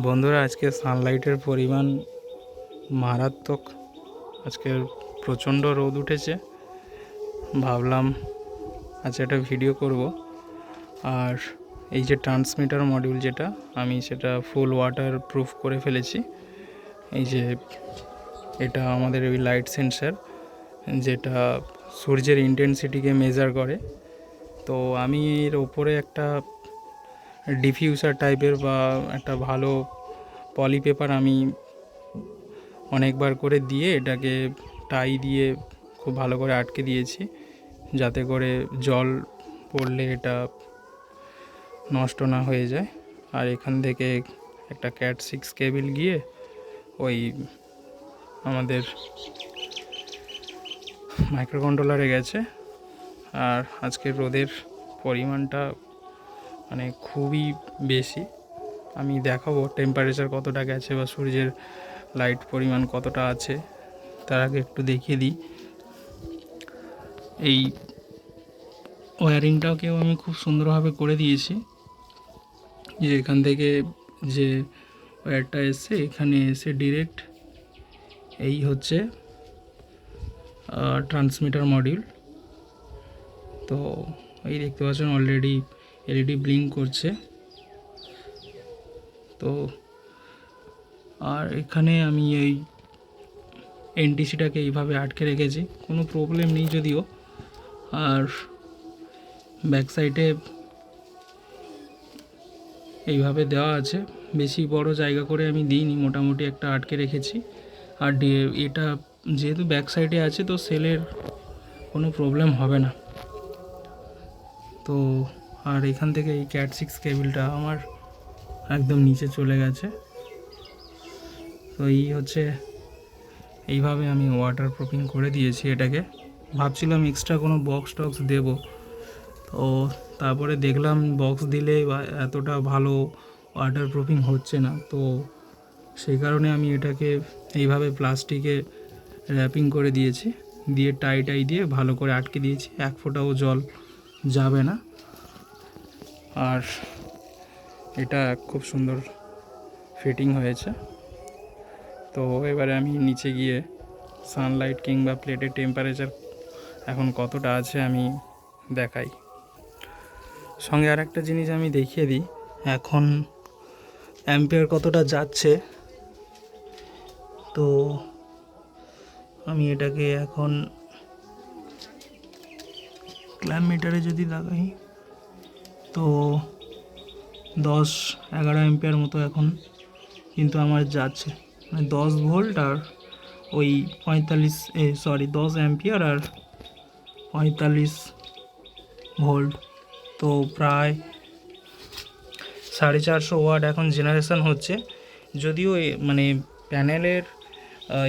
বন্ধুরা, আজকে সানলাইটের পরিমাণ মারাত্মক। আজকে প্রচণ্ড রোদ উঠেছে। ভাবলাম আজ একটা ভিডিও করব। আর এই যে ট্রান্সমিটার মডিউল যেটা, আমি সেটা ফুল ওয়াটার প্রুফ করে ফেলেছি। এই যে এটা আমাদের ওই লাইট সেন্সার, যেটা সূর্যের ইন্টেন্সিটিকে মেজার করে। তো আমি এর ওপরে একটা ডিফিউসার টাইপের বা একটা ভালো পলি পেপার আমি অনেকবার করে দিয়ে এটাকে টাই দিয়ে খুব ভালো করে আটকে দিয়েছি, যাতে করে জল পড়লে এটা নষ্ট না হয়ে যায়। আর এখান থেকে একটা CAT6 কেবিল গিয়ে ওই আমাদের মাইক্রো কন্ট্রোলারে গেছে। আর আজকের রোদের পরিমাণটা মানে খুবই বেশি। আমি দেখাবো টেম্পারেচার কতটা গেছে বা সূর্যের লাইট পরিমাণ কতটা আছে। তার আগে একটু দেখিয়ে দিই, এই ওয়্যারিংটাকেও আমি খুব সুন্দরভাবে করে দিয়েছি। যে এখান থেকে যে ওয়্যারটা এসছে, এখানে এসে ডিরেক্ট এই হচ্ছে ট্রান্সমিটার মডিউল। তো এই দেখতে পাচ্ছেন অলরেডি এলইডি ব্লিঙ্ক করছে। তো আর এখানে আমি এই এনটিসিটাকে এইভাবে আটকে রেখেছি, কোনো প্রবলেম নেই যদিও। আর ব্যাক সাইডে এইভাবে দেওয়া আছে, বেশি বড় জায়গা করে আমি দিইনি, মোটামুটি একটা আটকে রেখেছি। আর এটা যেহেতু ব্যাক সাইডে আছে, তো সেলের কোনো প্রবলেম হবে না। তো আর এখান থেকে এই CAT6 কেবিলটা আমার একদম নিচে চলে গেছে। তো এই হচ্ছে, এইভাবে আমি ওয়াটার প্রুফিং করে দিয়েছি এটাকে। ভাবছিলাম এক্সট্রা কোনো বক্স টক্স দেবো, তো তারপরে দেখলাম বক্স দিলে এতটা ভালো ওয়াটার প্রুফিং হচ্ছে না। তো সেই কারণে আমি এটাকে এইভাবে প্লাস্টিকে র্যাপিং করে দিয়েছি, দিয়ে টাই দিয়ে ভালো করে আটকে দিয়েছি, এক ফোঁটাও জল যাবে না। আর এটা খুব সুন্দর ফিটিং হয়েছে। তো এবারে আমি নিচে গিয়ে সানলাইট কিংবা প্লেটের টেম্পারেচার এখন কতটা আছে আমি দেখাই। সঙ্গে আর একটা জিনিস আমি দেখিয়ে দিই, এখন অ্যাম্পিয়ার কতটা যাচ্ছে। তো আমি এটাকে এখন ক্ল্যাম্প মিটারে যদি লাগাই, তো 10-11 অ্যাম্পিয়ার মতো এখন কিন্তু আমার যাচ্ছে, মানে 10 ভোল্ট আর ওই 10 অ্যাম্পিয়ার আর 45 ভোল্ট। তো প্রায় 450 ওয়াট এখন জেনারেশন হচ্ছে। যদিও মানে প্যানেলের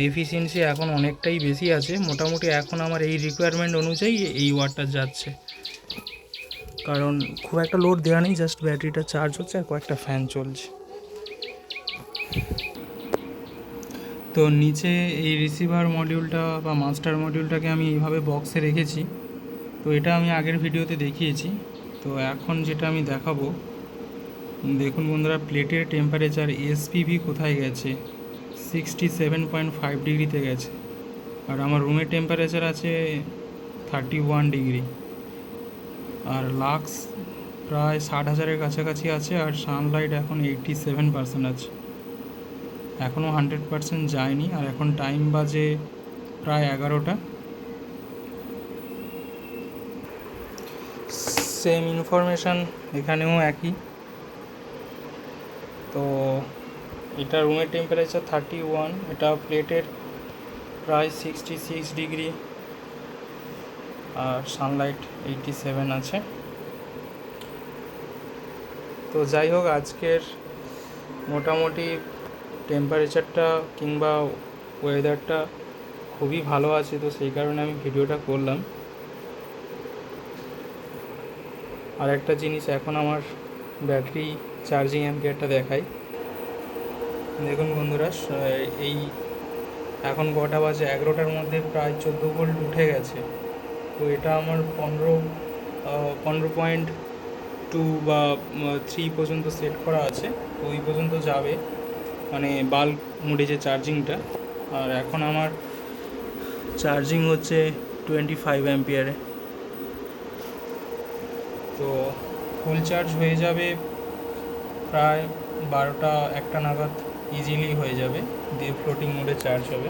এফিসিয়েন্সি এখন অনেকটাই বেশি আছে, মোটামুটি এখন আমার এই রিকোয়ারমেন্ট অনুযায়ী এই ওয়াটটা যাচ্ছে। কারণ খুব একটা লোড দেওয়া নেই, জাস্ট ব্যাটারিটা চার্জ হচ্ছে আর কয়েকটা ফ্যান চলছে। তো নিচে এই রিসিভার মডিউলটা বা মাস্টার মডিউলটাকে আমি এইভাবে বক্সে রেখেছি। তো এটা আমি আগের ভিডিওতে দেখিয়েছি। তো এখন যেটা আমি দেখাবো, দেখুন বন্ধুরা, প্লেটের টেম্পারেচার এসপিভি কোথায় গেছে, 67.5 ডিগ্রিতে গেছে। আর আমার রুমের টেম্পারেচার আছে 31 ডিগ্রি। আর লাক্স প্রায় 60,000-এর কাছাকাছি আছে। আর সানলাইট এখন 87% আছে, এখনও 100% যায়নি। আর এখন টাইম বাজে প্রায় 11টা। সেম ইনফরমেশান এখানেও একই। তো এটা রুমের টেম্পারেচার 31, এটা প্লেটের প্রায় 66 ডিগ্রি। আর সানলাইট 87 আছে। তো যাই হোক, আজকের মোটামুটি টেম্পারেচারটা কিংবা ওয়েদারটা খুবই ভালো আছে। তো সেই কারণে আমি ভিডিওটা করলাম। আর একটা জিনিস, এখন আমার ব্যাটারি চার্জিং অ্যাম্পিয়ারটা দেখাই। দেখুন বন্ধুরা, এই এখন কটা বাজে, 11টার মধ্যে প্রায় 14 ভোল্ট উঠে গেছে। তো এটা আমার 15.2 টু বা থ্রি পর্যন্ত সেট করা আছে, তো ওই পর্যন্ত যাবে, মানে বাল্ব মোডে যে চার্জিংটা। আর এখন আমার চার্জিং হচ্ছে 25 অ্যাম্পিয়ারে, তো ফুল চার্জ হয়ে যাবে প্রায় 12টা 1টা নাগাদ, ইজিলি হয়ে যাবে, দিয়ে ফ্লোটিং মোডে চার্জ হবে।